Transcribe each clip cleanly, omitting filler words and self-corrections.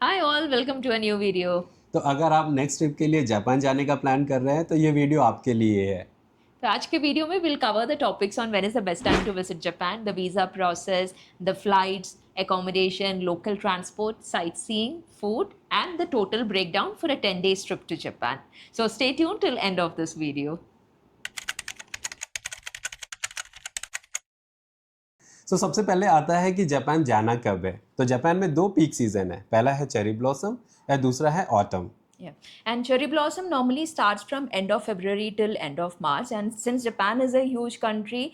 Hi all, welcome to a new video. तो अगर आप नेक्स्ट ट्रिप के लिए जापान जाने का प्लान कर रहे हैं तो ये वीडियो आपके लिए है। तो आज के वीडियो में we'll cover the topics on when is the best time to visit Japan, the visa process, the flights, accommodation, local transport, sightseeing, food, and the total breakdown for a 10 days trip to Japan. So stay tuned till end of this video. सबसे पहले आता है कि Japan जाना कब है। तो Japan में दो पीक सीजन है, पहला है चेरी ब्लॉसम या दूसरा है autumn. Yeah, and cherry blossom normally starts from end of February till end of March. And since Japan is a huge country,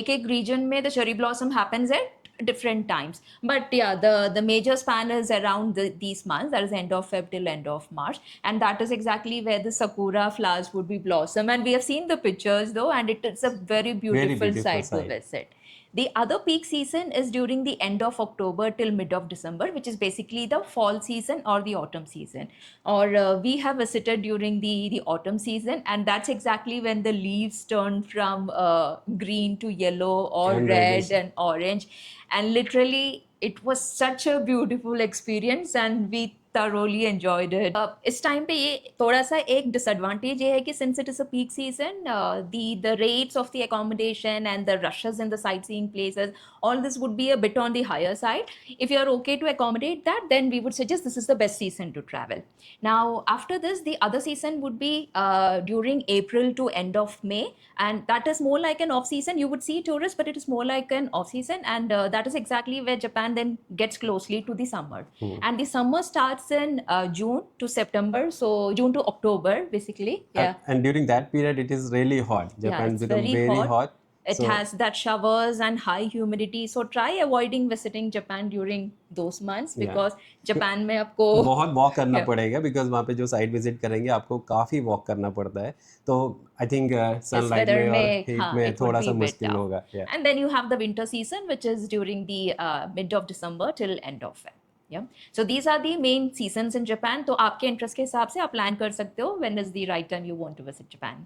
एक region में the cherry blossom happens at different times. But yeah, the major span is around these months. That is end of Feb till end of March, and that is exactly where the sakura flowers would be blossom. And we have seen the pictures though, and it's a very very beautiful beautiful sight to site. visit. The other peak season is during the end of October till mid of December, which is basically the fall season or the autumn season. Or we have visited during the autumn season, and that's exactly when the leaves turn from green to yellow or and red reddish. and orange. And literally, it was such a beautiful experience, and we thoroughly enjoyed it. इस time पे ये थोड़ा सा एक disadvantage ये है कि since it is a peak season, the rates of the accommodation and the rushes in the sightseeing places, all this would be a bit on the higher side. If you are okay to accommodate that, then we would suggest this is the best season to travel. Now, after this, the other season would be during April to end of May, and that is more like an off season. You would see tourists, but it is more like an off season, and that is exactly where Japan then gets closely to the summer. And the summer starts in June to September, so June to October, basically. Yeah. And during that period it is really hot, Yeah, Japan it's become very very hot. Hot. It so has that showers and high humidity. So try avoiding visiting Japan during those months या because Japan में आपको बहुत walk करना yeah, पड़ेगा, because वहाँ पे जो site visit करेंगे आपको काफ़ी वॉक करना पड़ता है। तो आई थिंक इस सनलाइट weather में और में हीट हाँ में it would थोड़ा be सा a bit मुश्किल tough. होगा। या And then you have the winter season, which is during the mid of December till end of Feb. Yeah. So these are the main seasons in Japan. तो आपके interest के हिसाब से आप plan कर सकते हो when is the right time you want to visit Japan.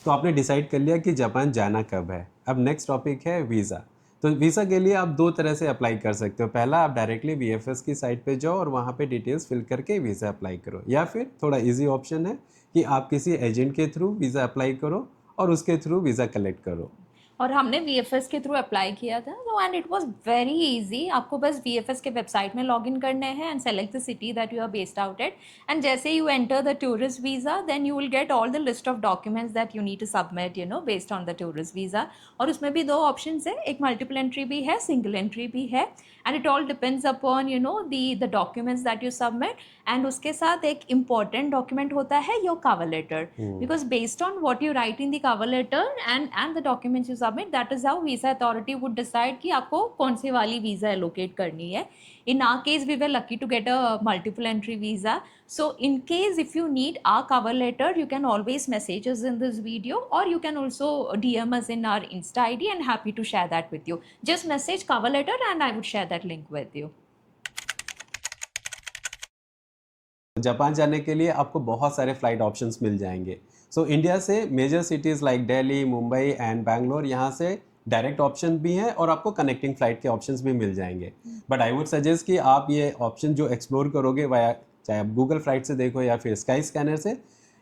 तो आपने डिसाइड कर लिया कि जापान जाना कब है। अब नेक्स्ट टॉपिक है वीज़ा। तो वीज़ा के लिए आप दो तरह से अप्लाई कर सकते हो। पहला, आप डायरेक्टली वीएफएस की साइट पे जाओ और वहाँ पे डिटेल्स फिल करके वीज़ा अप्लाई करो, या फिर थोड़ा इजी ऑप्शन है कि आप किसी एजेंट के थ्रू वीज़ा अप्लाई करो और उसके थ्रू वीज़ा कलेक्ट करो। और हमने वीएफएस के थ्रू अप्लाई किया था तो and it was very easy. आपको बस वीएफएस के वेबसाइट में लॉगिन करने हैं and select the city that you are based out at, and जैसे you enter the tourist visa then you will get all the list of documents that you need to submit based on the tourist visa. और उसमें भी दो option है, एक multiple entry भी है, single entry भी है, and it all depends upon the documents that you submit. And उसके साथ एक इम्पॉर्टेंट डॉक्यूमेंट होता है your cover letter, because based on what you write in the cover letter and the documents you submit, that is how visa authority would decide कि आपको कौन से वाली visa allocate करनी है. In our case, we were lucky to get a multiple entry visa. So in case if you need our cover letter, you can always message us in this video, or you can also DM us in our Insta ID, and happy to share that with you. Just message cover letter and I would share that link with you. Japan जाने के लिए आपको बहुत सारे flight options मिल जाएंगे। India से major cities like Delhi, Mumbai and Bangalore, यहाँ से डायरेक्ट ऑप्शन भी हैं और आपको कनेक्टिंग फ़्लाइट के ऑप्शंस भी मिल जाएंगे। बट आई वुड सजेस्ट कि आप ये ऑप्शन जो एक्सप्लोर करोगे वाया, चाहे आप गूगल फ्लाइट से देखो या फिर स्काई स्कैनर से,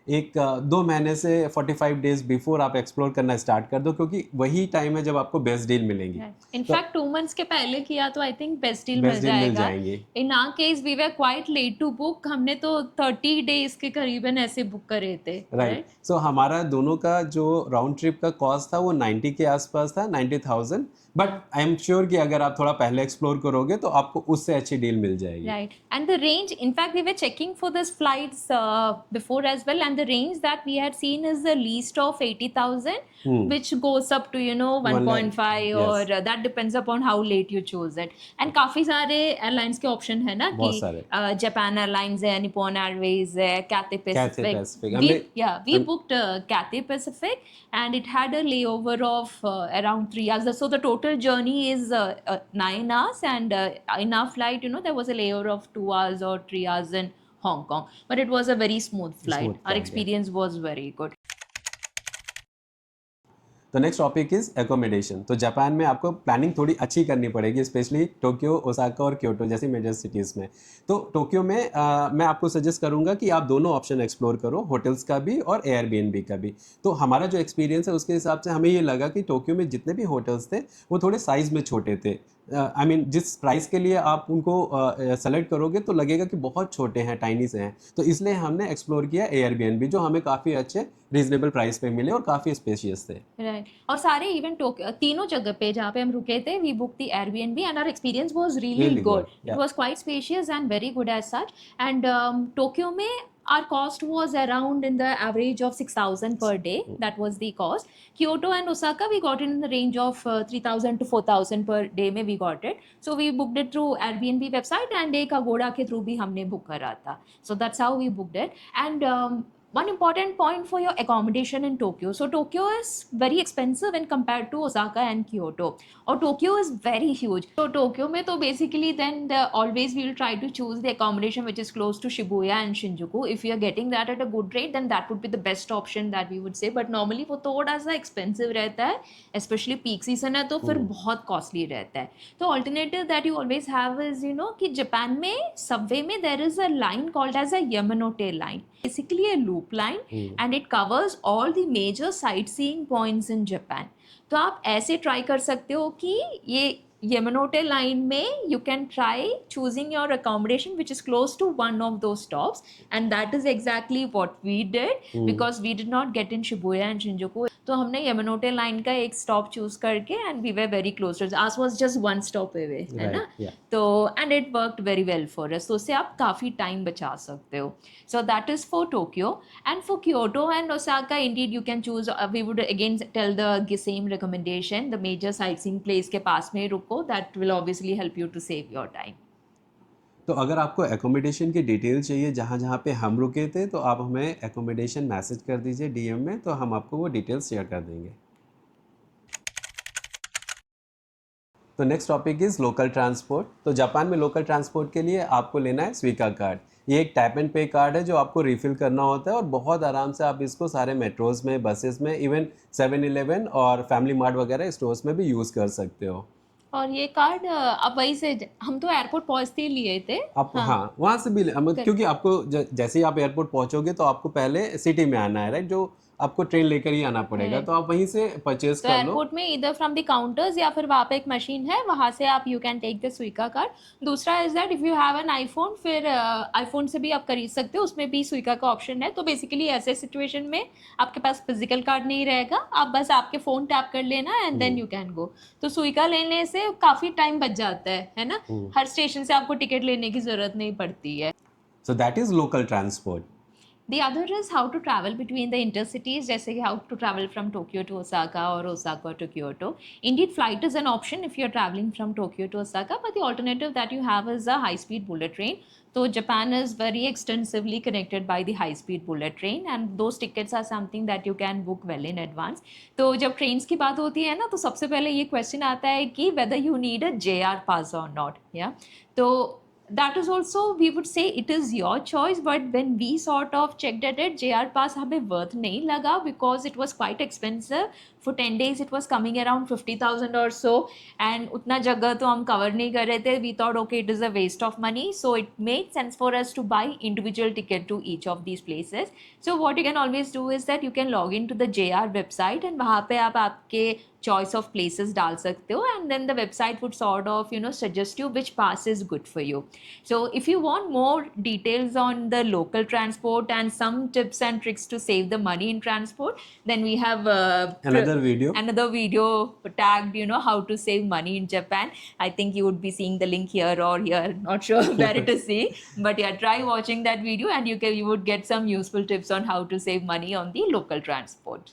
एक 2 महीने से 45 डेज बिफोर आप एक्सप्लोर करना स्टार्ट कर दो, क्योंकि वही टाइम है जब आपको बेस्ट डील मिलेंगी। तो इनफैक्ट 2 मंथ्स के पहले किया तो आई थिंक बेस्ट डील मिल बेस्ट डील मिल जाएगा। जाएंगी। In our case we were quite late to book, हमने तो 30 डेज के करीबन ऐसे बुक करे थे, राइट। राइट? हमारा दोनों का जो राउंड ट्रिप का कॉस्ट था वो 90 के आसपास था, 90,000। बट आई एम श्योर कि अगर आप थोड़ा पहले एक्सप्लोर करोगे तो आपको उससे अच्छी डील मिल जाएगी। Right. And the range, in fact, we were checking for this flights before as well, and the range that we had seen is the least of 80,000, which goes up to 1 lakh। 1.5, or yes, that depends upon how late you choose it. And काफी सारे airlines के option है ना कि बहुत सारे। Japan Airlines है, Nippon Airways है, Cathay कैथे Pacific. पैसिफिक हमने We booked Cathay Pacific, and it had a layover of around 3 hours. So the total journey is 9 hours, and in our flight, there was a layover of 2 hours or 3 hours in Hong Kong. But it was a very smooth flight. Smooth Our flight है। experience was very good. तो next topic is accommodation. तो Japan में आपको planning थोड़ी अच्छी करनी पड़ेगी, specially Tokyo, Osaka और क्योटो जैसी मेजर सिटीज़ में। तो टोक्यो में मैं आपको सजेस्ट करूंगा कि आप दोनों ऑप्शन एक्सप्लोर करो, होटल्स का भी और एयरबीएनबी का भी। तो हमारा जो एक्सपीरियंस है उसके हिसाब से हमें ये लगा कि टोक्यो में जितने भी होटल्स थे वो थोड़े साइज़ में छोटे थे। आई मीन जिस प्राइस के लिए आप उनको सेलेक्ट करोगे तो लगेगा कि बहुत छोटे हैं, टाइनी से हैं। तो इसलिए हमने एक्सप्लोर किया एयरबीएनबी, जो हमें काफ़ी अच्छे रीजनेबल प्राइस पे मिले और काफ़ी स्पेशियस थे। राइट। और सारे इवन तीनों जगह पे जहाँ पे हम रुके थे, we book the Airbnb and our experience was really really good. Good, it yeah. Was quite spacious and very good as such. And Tokyo में our cost was around in the average of 6,000 per day. That was the cost. Kyoto and Osaka we got it in the range of 3,000 to 4,000 per day में we got it. So we booked it through Airbnb website and एक Agoda के through भी हमने book करा था. So that's how we booked it. And one important point for your accommodation in Tokyo. So Tokyo is very expensive when compared to Osaka and Kyoto. Or Tokyo is very huge. So Tokyo में तो basically then always we will try to choose the accommodation which is close to Shibuya and Shinjuku. If we are getting that at a good rate, then that would be the best option that we would say. But normally वो थोड़ा सा expensive रहता है, especially peak season है तो फिर बहुत costly रहता है. तो alternative that you always have is कि जापान में subway में there is a line called as a Yamanote line. Basically a loop line and it covers all the major sightseeing points in Japan. तो आप ऐसे try कर सकते हो कि ये Yamanote line में you can try choosing your accommodation which is close to one of those stops, and that is exactly what we did because we did not get in Shibuya and Shinjuku. तो हमने Yamanote line का एक stop choose करके and we were very close to it. Ours was just one stop away, है ना? Right, yeah. तो and it worked very well for us. तो उससे आप काफ़ी टाइम बचा सकते हो. So that is for Tokyo. And for Kyoto and Osaka, indeed you can choose. We would again tell the same recommendation. The major sightseeing place के पास में रुको. That will obviously help you to save your time. तो अगर आपको accommodation की detail चाहिए जहाँ जहाँ पे हम रुके थे, तो आप हमें एकोमोडेशन मैसेज कर दीजिए डीएम में, तो हम आपको वो डिटेल्स शेयर कर देंगे। तो next topic is local transport. तो जापान में लोकल ट्रांसपोर्ट के लिए आपको लेना है स्विका कार्ड। ये एक टैप एंड पे कार्ड है जो आपको रिफ़िल करना होता है और बहुत आराम से आप इसको सारे मेट्रोज़ में, बसेस में, इवन 7-Eleven और फैमिली मार्ट वगैरह स्टोर्स में भी यूज़ कर सकते हो। और ये कार्ड अब वहीं से हम तो एयरपोर्ट पहुंचते ही लिए थे। आप हाँ वहाँ से भी क्योंकि आपको जैसे ही आप एयरपोर्ट पहुँचोगे तो आपको पहले सिटी में आना है, राइट, जो आपको ट्रेन लेकर ही आना पड़ेगा, तो आप वहीं से परचेज तो कर लो। एयरपोर्ट में इधर फ्रॉम द काउंटर्स या फिर वहाँ पे एक मशीन है, वहाँ से आप you can take the Suica card. दूसरा is that if you have an iPhone, फिर आईफोन से भी आप खरीद सकते हो, उसमें भी स्विका का ऑप्शन है। तो बेसिकली ऐसे सिचुएशन में आपके पास फिजिकल कार्ड नहीं रहेगा, आप बस आपके फ़ोन टैप कर लेना and then you can go. तो स्विका लेने से काफ़ी टाइम बच जाता है ना? हर स्टेशन से आपको टिकट लेने की ज़रूरत नहीं पड़ती है। So that is local transport. The other is how to travel between the intercities, जैसे कि how to travel from Tokyo to Osaka or Osaka to Kyoto. Indeed, flight is an option if you're traveling from Tokyo to Osaka, but the alternative that you have is a high-speed bullet train. So Japan is very extensively connected by the high-speed bullet train, and those tickets are something that you can book well in advance. तो जब trains की बात होती है ना, तो सबसे पहले ये question आता है कि whether you need a JR pass or not, yeah? तो that is also, we would say it is your choice, but when we sort of checked at it, JR pass हमें worth नहीं लगा because it was quite expensive. For 10 days it was coming around 50,000 or so, and उतना जगह तो हम cover नहीं कर रहे थे. We thought okay, it is a waste of money, so it made sense for us to buy individual ticket to each of these places. So what you can always do is that you can log into the JR website and वहाँ पे आप आपके choice of places डाल सकते हो, and then the website would sort of suggest you which pass is good for you. So if you want more details on the local transport and some tips and tricks to save the money in transport, then we have another video tagged how to save money in Japan. I think you would be seeing the link here or here, not sure where it is see, but yeah, try watching that video and you would get some useful tips on how to save money on the local transport.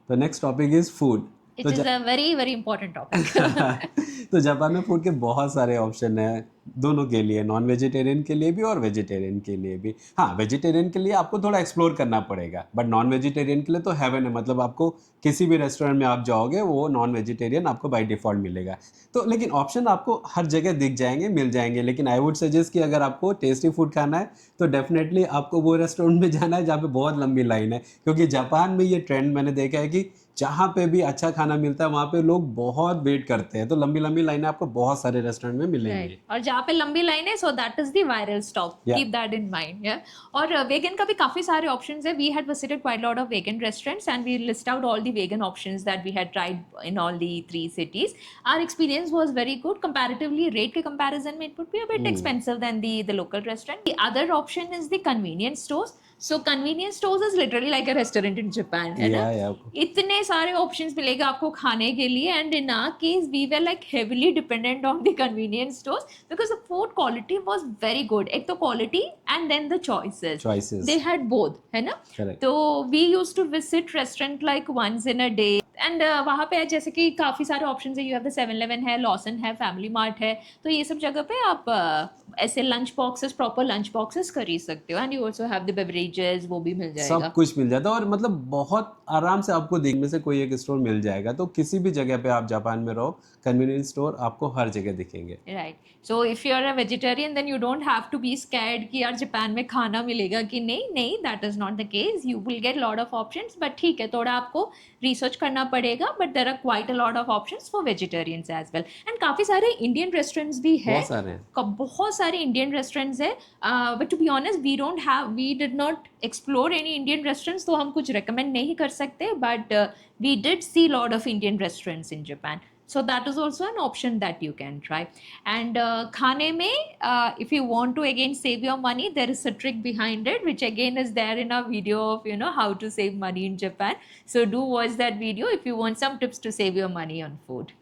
The next topic is food. which is a very very important topic. तो Japan में food के बहुत सारे option हैं दोनों के लिए, non vegetarian के लिए भी और वेजिटेरियन के लिए भी। हाँ, वेजिटेरियन के लिए आपको थोड़ा एक्सप्लोर करना पड़ेगा, बट नॉन वेजिटेरियन के लिए तो हेवन है, मतलब आपको किसी भी रेस्टोरेंट में आप जाओगे वो नॉन वेजिटेरियन आपको बाय डिफ़ॉल्ट मिलेगा। तो लेकिन ऑप्शन आपको हर जगह दिख जाएँगे, मिल जाएँगे, लेकिन आई वुड सजेस्ट कि अगर आपको टेस्टी फूड खाना है तो डेफ़िनेटली आपको वो रेस्टोरेंट में जाना है जहाँ पे बहुत लंबी लाइन है, क्योंकि जापान में ये ट्रेंड मैंने देखा है कि जहाँ पे भी अच्छा खाना मिलता है वहाँ पे लोग बहुत वेट करते हैं, तो लंबी-लंबी लाइनें आपको बहुत सारे रेस्टोरेंट में मिलेंगी। राइट, और जहाँ पे लंबी लाइन है, so that is the viral stop, या कीप दैट इन माइंड। या और वेगन का भी काफी सारे ऑप्शंस है। We had visited quite lot of vegan restaurants and we list out all the vegan options that we had tried in all the 3 cities. Our experience was very good comparatively. Rate के comparison में it would be a bit expensive than the local restaurant. The other option is the convenience stores. So convenience stores is literally like a restaurant in Japan, है ना? या इतने सारे options मिलेगा आपको खाने के लिए, and in our case we were like heavily dependent on the convenience stores because the food quality was very good. एक तो quality and then the choices, choices, they had both, है ना? करेक्ट। तो we used to visit restaurant like once in a day, and वहाँ पे जैसे कि काफ़ी सारे ऑप्शन है। यू हैव द 7-Eleven है, लॉसन है, फैमिली मार्ट है, तो ये सब जगह पे आप ऐसे lunch boxes, proper lunch boxes खरीद सकते हो, and you also have the beverages, वो भी मिल जाएगा। सब कुछ मिल जाता है और मतलब बहुत आराम से आपको देखने से कोई एक स्टोर मिल जाएगा, तो किसी भी जगह पे आप जापान में रहो कन्वीनियंस स्टोर आपको हर जगह दिखेंगे। Right, so if you are a vegetarian then you don't have to be scared कि यार जापान में खाना मिलेगा कि नहीं। नहीं, that is not the case, you will get lot of options, but ठीक है, थोड़ा आपको रिसर्च करना पड़ेगा, but there are quite a lot of options for vegetarians as well. And काफ़ी सारे इंडियन रेस्टोरेंट्स भी है, बहुत सारे हैं। बहुत सारे इंडियन रेस्टोरेंट्स है, but to be honest we did not explore any Indian restaurants, तो हम कुछ recommend नहीं कर सकते, but we did see lot of Indian restaurants in Japan. So that is also an option that you can try. And खाने में, if you want to again save your money, there is a trick behind it, which again is there in our video of how to save money in Japan. So do watch that video if you want some tips to save your money on food.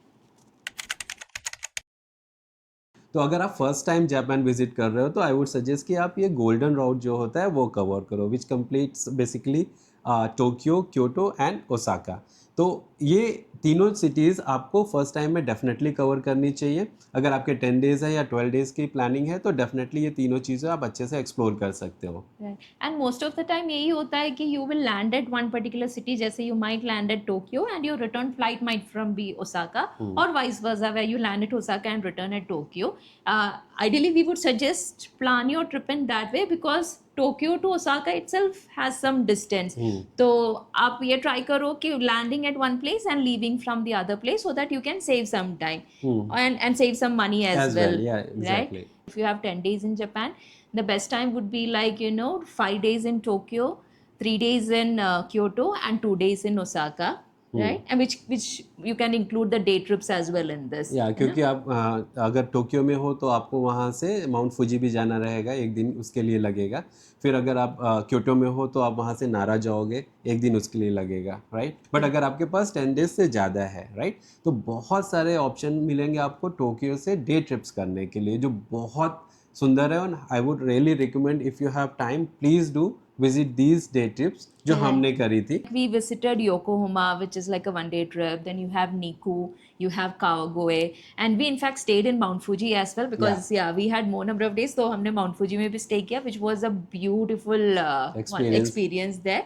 तो अगर आप first time Japan visit कर रहे हो तो I would suggest कि आप ये गोल्डन राउट जो होता है वो कवर करो, which completes basically Tokyo, Kyoto and Osaka. तो ये तीनों सिटीज़ आपको फर्स्ट टाइम में डेफिनेटली कवर करनी चाहिए। अगर आपके 10 डेज़ है या 12 डेज़ की प्लानिंग है तो डेफिनेटली ये तीनों चीज़ें आप अच्छे से एक्सप्लोर कर सकते हो। Right. And most of the time यही होता है कि you will land at one particular city, जैसे you might land at Tokyo and your return flight might from be Osaka, or vice versa where you land at Osaka and return at Tokyo. Ideally we would suggest plan your trip in that way because Tokyo to Osaka itself has some distance. तो आप ये try करो कि landing at one place and leaving from the other place so that you can save some time and save some money as well. Yeah, exactly. Right? If you have 10 days in Japan, the best time would be like 5 days in Tokyo, 3 days in Kyoto and 2 days in Osaka, right? And which you can include the day trips as well in this. या क्योंकि आप अगर Tokyo में हो तो आपको वहाँ से माउंट फुजी भी जाना रहेगा, एक दिन उसके लिए लगेगा। फिर अगर आप क्योटो में हो तो आप वहाँ से नारा जाओगे, एक दिन उसके लिए लगेगा, राइट? बट अगर आपके पास 10 डेज से ज़्यादा है, राइट, तो बहुत सारे ऑप्शन मिलेंगे आपको टोक्यो से डे ट्रिप्स करने के लिए जो बहुत सुंदर है। और I would really recommend if you have time please do visit these day trips जो हमने करी थी। We visited Yokohama, which is like a one-day trip. Then you have Niku, you have Kawagoe, and we in fact stayed in Mount Fuji as well because we had more number of days. So हमने Mount Fuji में भी stay किया, which was a beautiful experience there.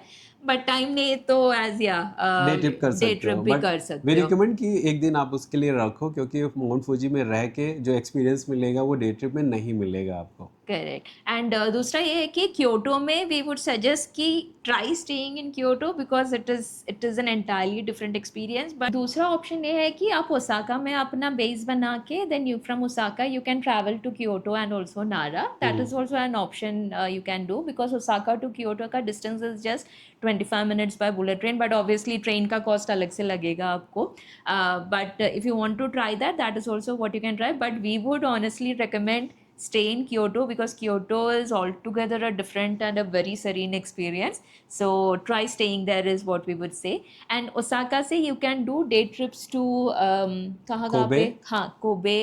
But time नहीं तो as day trip कर सकते हो, भी कर सकते वी हो। रिकमेंड कि एक दिन आप उसके लिए रखो क्योंकि माउंट फुजी में रह के जो एक्सपीरियंस मिलेगा वो डे ट्रिप में नहीं मिलेगा आपको। करेक्ट। एंड दूसरा ये है कि क्योटो में वी वुड सजेस्ट कि try staying in Kyoto because it is an entirely different experience. But दूसरा ऑप्शन ये है कि आप ओसाका में अपना बेस बना के then you from Osaka you can travel to Kyoto and also Nara. That is also an option you can do because Osaka to Kyoto का distance is just 25 minutes by bullet train, but obviously train का cost अलग से लगेगा आपको। But if you want to try that, that is also what you can try. But we would honestly recommend stay in Kyoto because Kyoto is altogether a different and a very serene experience. So try staying there is what we would say. And Osaka से you can do day trips to कहाँ पे? हाँ, Kobe.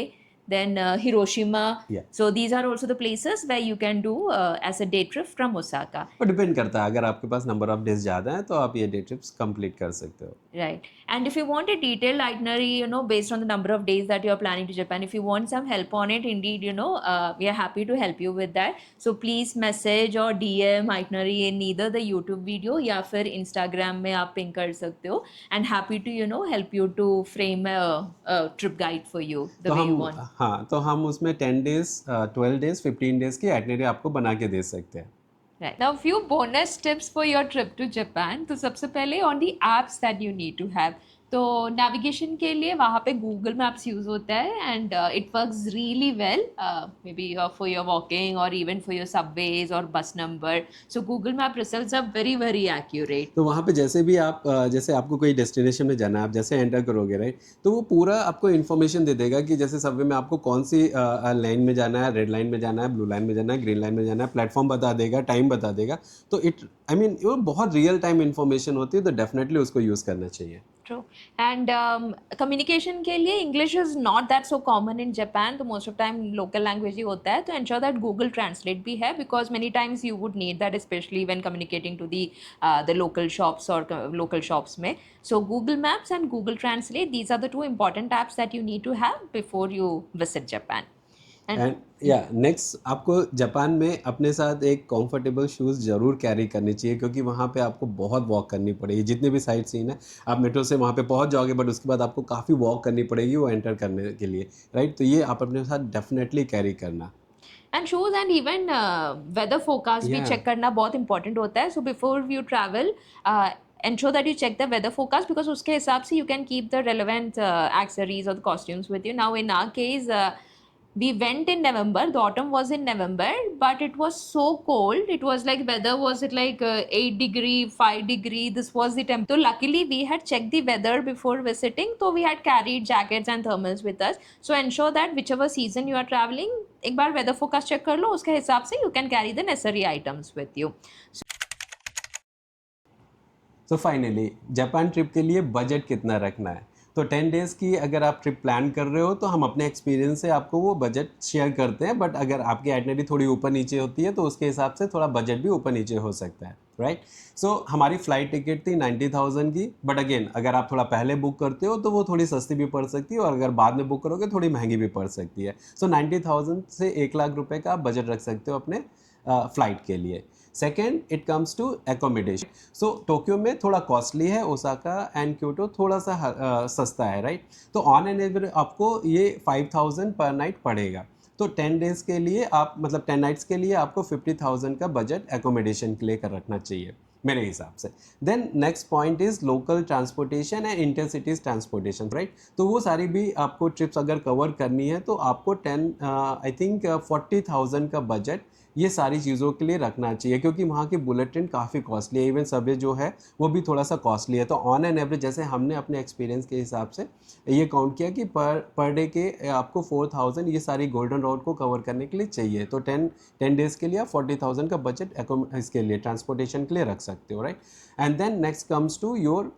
then Hiroshima. Yeah. So these are also the places where you can do as a day trip from Osaka. पर depend करता है, अगर आपके पास number of days ज़्यादा है तो आप ये डे ट्रिप्स कंप्लीट कर सकते हो. Right. And if you want a detailed itinerary, based on the number of days that you're planning to Japan, if you want some help on it, indeed, we are happy to help you with that. So please message or DM itinerary in either the YouTube video या फिर Instagram में आप ping कर सकते हो. And happy to, help you to frame a trip guide for you the तो way you हम want. हाँ, तो हम उसमें 10 डेज 12 डेज 15 डेज की आइटनरी आपको बना के दे सकते हैं. Right. Now, few bonus tips for your trip to Japan. तो सबसे पहले on the apps that you need to have. तो नेविगेशन के लिए वहाँ पे गूगल मैप्स यूज़ होता है and it works really well may be for your walking और इवन फॉर योर सबवेज और bus number. So Google map results are very very accurate. तो वहाँ पे जैसे भी आप जैसे आपको कोई डेस्टिनेशन में जाना है, आप जैसे एंटर करोगे राइट, तो वो पूरा आपको इन्फॉर्मेशन दे देगा कि जैसे सबवे में आपको कौन सी लाइन में जाना है, रेड लाइन में जाना है, ब्लू लाइन में जाना है, ग्रीन लाइन में जाना है, प्लेटफॉर्म बता देगा, टाइम बता देगा. तो वो बहुत रियल टाइम इन्फॉर्मेशन होती है, तो डेफिनेटली उसको यूज़ करना चाहिए. True. And communication के लिए English is not that so common in Japan. तो most of time local language ही होता है. तो ensure that Google Translate भी है because many times you would need that, especially when communicating to the local shops or local shops में. So Google Maps and Google Translate, these are the two important apps that you need to have before you visit Japan. And या next, आपको Japan में अपने साथ एक comfortable shoes ज़रूर carry करनी चाहिए, क्योंकि वहाँ पे आपको बहुत वॉक करनी पड़ेगी. जितने भी साइट सीन है, आप मेट्रो से वहाँ पे पहुँच जाओगे, बट उसके बाद आपको काफ़ी वॉक करनी पड़ेगी वो एंटर करने के लिए, राइट. तो ये आप अपने साथ डेफिनेटली कैरी करना. And shoes and even weather forecast भी चेक करना बहुत इंपॉर्टेंट होता है. So before you travel ensure that you check the weather forecast because उसके हिसाब से you can keep the relevant accessories or the costumes with you. Now in our case, we went in November, the autumn was in November, but it was so cold. It was like weather was it like 8 degree, 5 degree. This was the temperature. So luckily we had checked the weather before visiting. So we had carried jackets and thermals with us. So ensure that whichever season you are traveling, एक बार weather forecast check कर लो, उसके हिसाब से you can carry the necessary items with you. तो finally Japan trip के लिए budget कितना रखना है. तो 10 डेज़ की अगर आप ट्रिप प्लान कर रहे हो तो हम अपने एक्सपीरियंस से आपको वो बजट शेयर करते हैं, बट अगर आपकी आइटनरी थोड़ी ऊपर नीचे होती है तो उसके हिसाब से थोड़ा बजट भी ऊपर नीचे हो सकता है, राइट. सो हमारी फ़्लाइट टिकट थी 90,000 की, बट अगेन अगर आप थोड़ा पहले बुक करते हो तो वो थोड़ी सस्ती भी पड़ सकती है, और अगर बाद में बुक करोगे थोड़ी महंगी भी पड़ सकती है. सो 90,000 से 1 लाख रुपए का आप बजट रख सकते हो अपने फ़्लाइट के लिए. Second, it comes to accommodation. So Tokyo में थोड़ा कॉस्टली है, ओसाका एंड क्योटो थोड़ा सा सस्ता है, राइट. तो ऑन एन एवरेज आपको ये 5,000 पर नाइट पड़ेगा. तो 10 डेज़ के लिए आप मतलब 10 नाइट्स के लिए आपको 50,000 का बजट एकोमोडेशन के लिए कर रखना चाहिए मेरे हिसाब से. Then next point is local transportation and intercities transportation, right. तो वो सारी भी आपको ट्रिप्स अगर कवर करनी है तो आपको 40,000 का बजट ये सारी चीज़ों के लिए रखना चाहिए, क्योंकि वहाँ की बुलेट ट्रेन काफ़ी कॉस्टली है. इवन सबवे जो है वो भी थोड़ा सा कॉस्टली है. तो ऑन एन एवरेज जैसे हमने अपने एक्सपीरियंस के हिसाब से ये काउंट किया कि पर डे के आपको 4,000 ये सारी गोल्डन रोड को कवर करने के लिए चाहिए. तो 10 डेज़ के लिए आप 40,000 का बजट इसके लिए ट्रांसपोर्टेशन के लिए रख सकते हो, right. And then next comes to your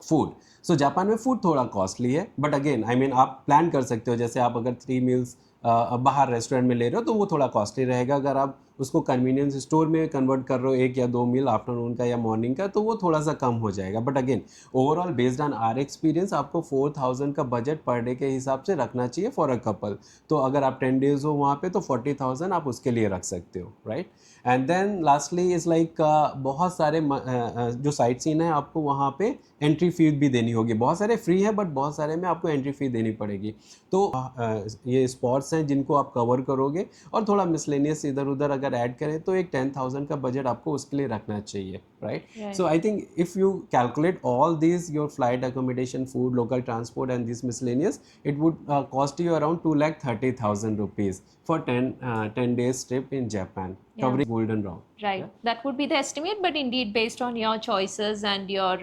food. So Japan में फूड थोड़ा कॉस्टली है, बट अगेन आप प्लान कर सकते हो. जैसे आप अगर 3 मील्स बाहर रेस्टोरेंट में ले रहे हो तो वो थोड़ा कॉस्टली रहेगा. अगर आप उसको कन्वीनियंस स्टोर में कन्वर्ट कर रहे हो 1 या 2 मील आफ्टरनून का या मॉर्निंग का, तो वो थोड़ा सा कम हो जाएगा. But again overall based on our experience आपको 4,000 का बजट पर डे के हिसाब से रखना चाहिए फॉर अ कपल. तो अगर आप 10 डेज़ हो वहाँ पे तो 40,000 आप उसके लिए रख सकते हो, right. And then lastly is like बहुत सारे जो साइट सीन है आपको वहाँ पे एंट्री फ़ी भी देनी होगी. बहुत सारे फ्री हैं, बट बहुत सारे में आपको एंट्री फ़ी देनी पड़ेगी. तो ये स्पॉट्स हैं जिनको आप कवर करोगे, और थोड़ा मिसलेनियस इधर उधर अगर ऐड करें तो एक 10,000 का बजट आपको उसके लिए रखना चाहिए, right. So I think if you calculate all this, your flight accommodation, food, local transport and this miscellaneous, it would cost you around 2,30,000 rupees for 10 days trip in Japan, covering Golden Round. Right. Yeah. That would be the estimate, but indeed, based on your choices and your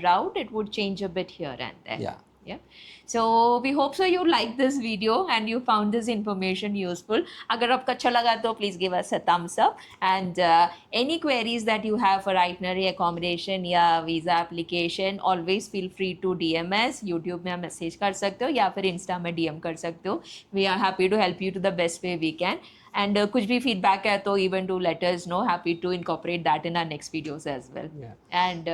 route, it would change a bit here and there. Yeah. Yeah. So we hope so you like this video and you found this information useful. अगर आपको अच्छा लगा तो please give us a thumbs up, and any queries that you have for itinerary, accommodation या visa application, always feel free to DM us. YouTube में आप message कर सकते हो या फिर इंस्टा में DM कर सकते हो. We are happy to help you to the best way we can. And कुछ भी feedback है तो even do let us know. Happy to incorporate that in our next videos as well. Yeah. And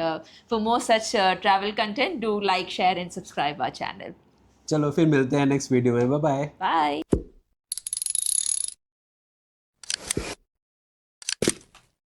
for more such travel content, do like, share and subscribe our channel. चलो फिर मिलते हैं next video में, bye bye. Bye.